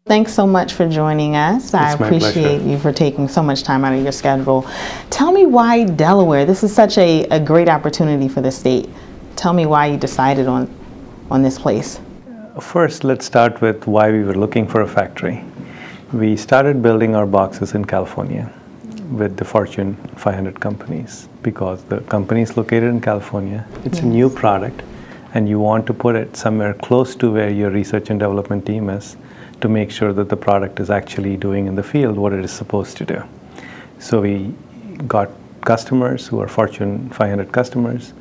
Thanks so much for joining us. I appreciate you for taking so much time out of your schedule. Tell me why Delaware? This is such a great opportunity for the state. Tell me why you decided on this place. First, let's start with why we were looking for a factory. We started building our boxes in California with the Fortune 500 companies because the company is located in California. It's a new product and you want to put it somewhere close to where your research and development team is to make sure that the product is actually doing in the field what it is supposed to do. So we got customers who are Fortune 500 customers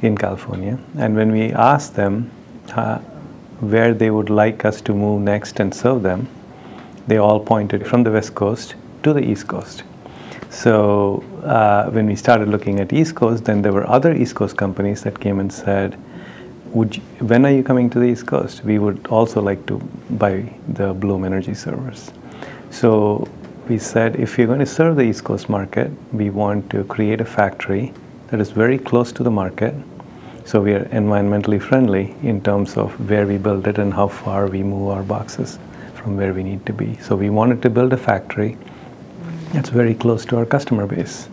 in California, and when we asked them where they would like us to move next and serve them, they all pointed from the West Coast to the East Coast. So when we started looking at East Coast, then there were other East Coast companies that came and said, when are you coming to the East Coast? We would also like to buy the Bloom Energy servers. So we said, if you're going to serve the East Coast market, we want to create a factory that is very close to the market. So we are environmentally friendly in terms of where we build it and how far we move our boxes from where we need to be. So we wanted to build a factory that's very close to our customer base.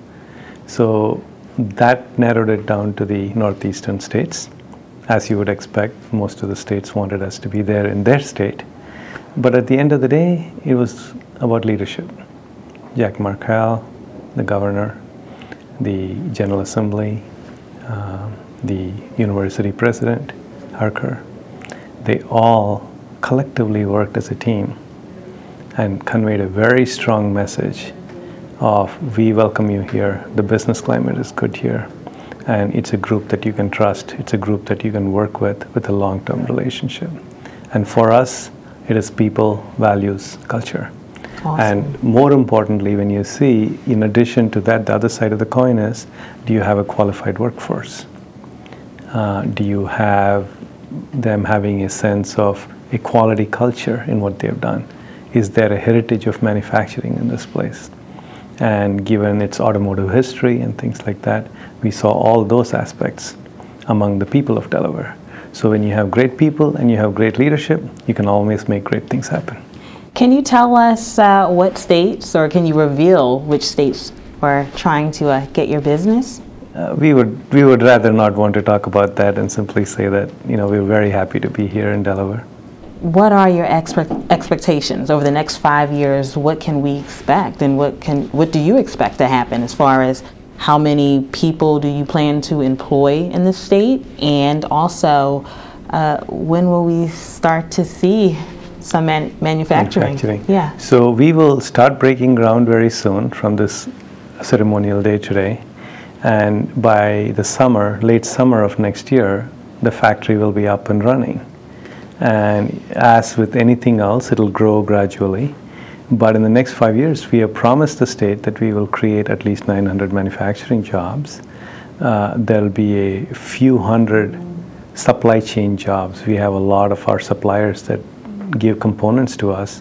So that narrowed it down to the northeastern states. As you would expect, most of the states wanted us to be there in their state. But at the end of the day, it was about leadership. Jack Markell, the governor, the General Assembly, the university president, Harker, they all collectively worked as a team and conveyed a very strong message of, we welcome you here, the business climate is good here, and it's a group that you can trust, it's a group that you can work with a long-term relationship. And for us, it is people, values, culture. Awesome. And more importantly, when you see, in addition to that, the other side of the coin is, do you have a qualified workforce? Do you have them having a sense of a quality culture in what they've done? Is there a heritage of manufacturing in this place? And given its automotive history and things like that, we saw all those aspects among the people of Delaware. So when you have great people and you have great leadership, you can always make great things happen. Can you tell us what states, or can you reveal which states are trying to get your business? We would rather not want to talk about that and simply say that, we're very happy to be here in Delaware. What are your expectations over the next 5 years? What can we expect, and what do you expect to happen as far as how many people do you plan to employ in the state, and also when will we start to see some manufacturing? Yeah. So we will start breaking ground very soon from this ceremonial day today, and by the summer, late summer of next year, the factory will be up and running. And as with anything else, it'll grow gradually. But in the next 5 years, we have promised the state that we will create at least 900 manufacturing jobs. There'll be a few hundred supply chain jobs. We have a lot of our suppliers that give components to us,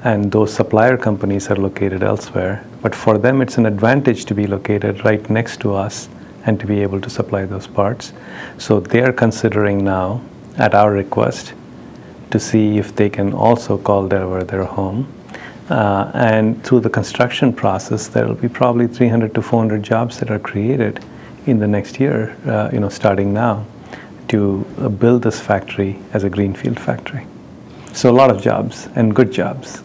and those supplier companies are located elsewhere. But for them, it's an advantage to be located right next to us and to be able to supply those parts. So they are considering now, at our request, to see if they can also call Delaware their home. And through the construction process, there will be probably 300 to 400 jobs that are created in the next year, starting now, to build this factory as a greenfield factory. So a lot of jobs, and good jobs.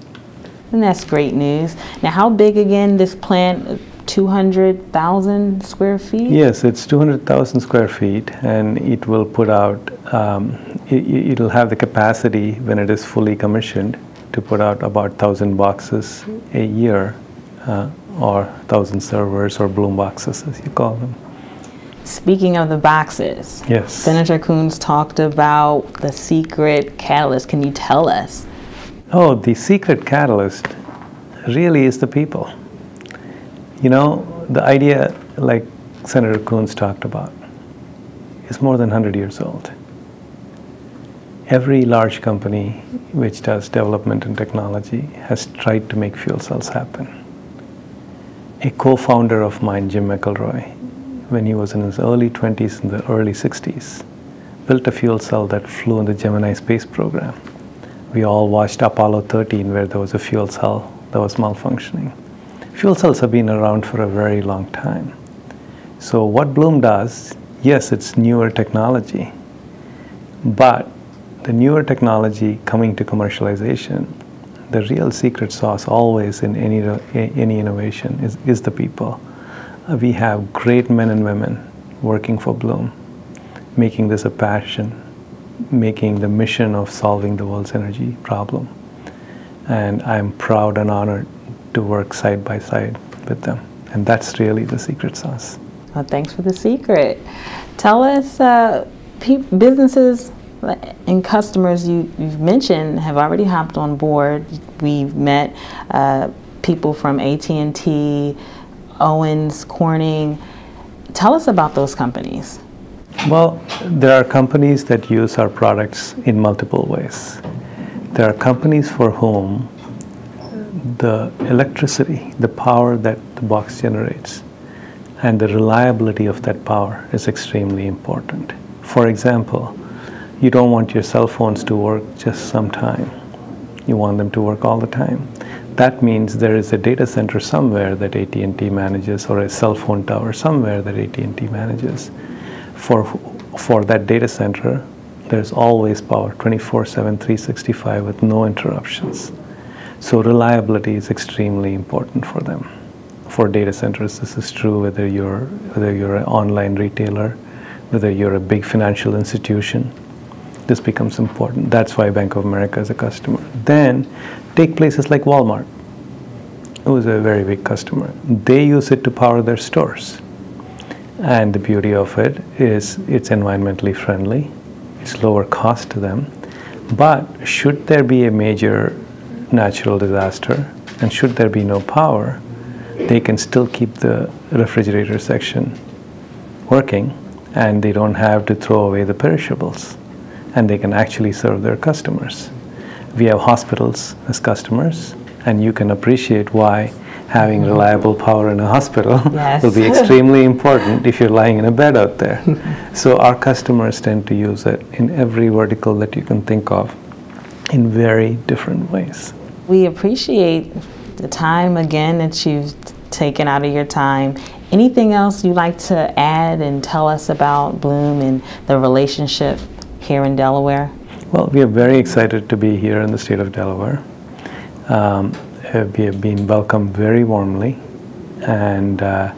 And that's great news. Now, how big again, this plant? 200,000 square feet? Yes, it's 200,000 square feet, and it will put out, it'll have the capacity when it is fully commissioned to put out about 1,000 boxes a year, or 1,000 servers, or Bloom boxes as you call them. Speaking of the boxes, yes. Senator Coons talked about the secret catalyst. Can you tell us? Oh, the secret catalyst really is the people. The idea, like Senator Coons talked about, is more than 100 years old. Every large company which does development and technology has tried to make fuel cells happen. A co-founder of mine, Jim McElroy, when he was in his early 20s and the early 60s, built a fuel cell that flew in the Gemini space program. We all watched Apollo 13 where there was a fuel cell that was malfunctioning. Fuel cells have been around for a very long time. So what Bloom does, yes, it's newer technology, but the newer technology coming to commercialization, the real secret sauce always in any innovation is the people. We have great men and women working for Bloom, making this a passion, making the mission of solving the world's energy problem. And I'm proud and honored to work side by side with them. And that's really the secret sauce. Well, thanks for the secret. Tell us, businesses and customers you've mentioned have already hopped on board. We've met people from AT&T, Owens, Corning. Tell us about those companies. Well, there are companies that use our products in multiple ways. There are companies for whom the electricity, the power that the box generates, and the reliability of that power is extremely important. For example, you don't want your cell phones to work just sometime. You want them to work all the time. That means there is a data center somewhere that AT&T manages, or a cell phone tower somewhere that AT&T manages. For that data center, there's always power, 24/7, 365 with no interruptions. So reliability is extremely important for them. For data centers, this is true whether you're an online retailer, whether you're a big financial institution. This becomes important. That's why Bank of America is a customer. Then take places like Walmart, who is a very big customer. They use it to power their stores. And the beauty of it is it's environmentally friendly. It's lower cost to them. But should there be a major natural disaster and should there be no power, they can still keep the refrigerator section working and they don't have to throw away the perishables. And they can actually serve their customers. We have hospitals as customers, and you can appreciate why having reliable power in a hospital will be extremely important if you're lying in a bed out there. So our customers tend to use it in every vertical that you can think of in very different ways. We appreciate the time again that you've taken out of your time. Anything else you'd like to add and tell us about Bloom and the relationship here in Delaware? Well, we are very excited to be here in the state of Delaware. We have been welcomed very warmly, and a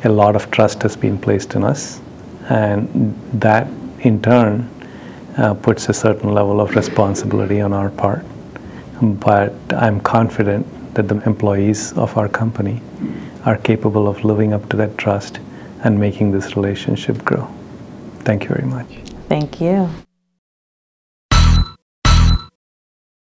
lot of trust has been placed in us, and that in turn puts a certain level of responsibility on our part. But I'm confident that the employees of our company are capable of living up to that trust and making this relationship grow. Thank you very much. Thank you.